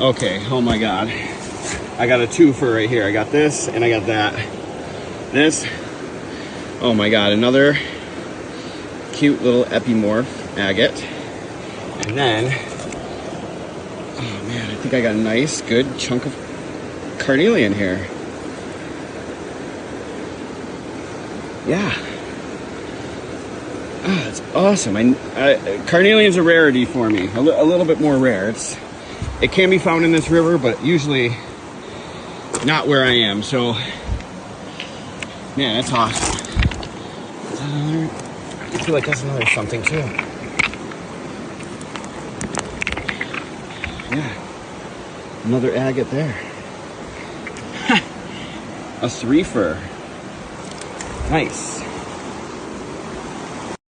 Okay, oh my God. I got a twofer right here. I got this and I got that. This, oh my God, another cute little epimorph agate. And then, oh man, I think I got a nice, good chunk of carnelian here. Yeah. Ah, that's awesome. Carnelian's a rarity for me, a little bit more rare. It can be found in this river, but usually not where I am. So, man, that's awesome. Is that another? I feel like that's another something too. Yeah, another agate there. A threefer. Nice.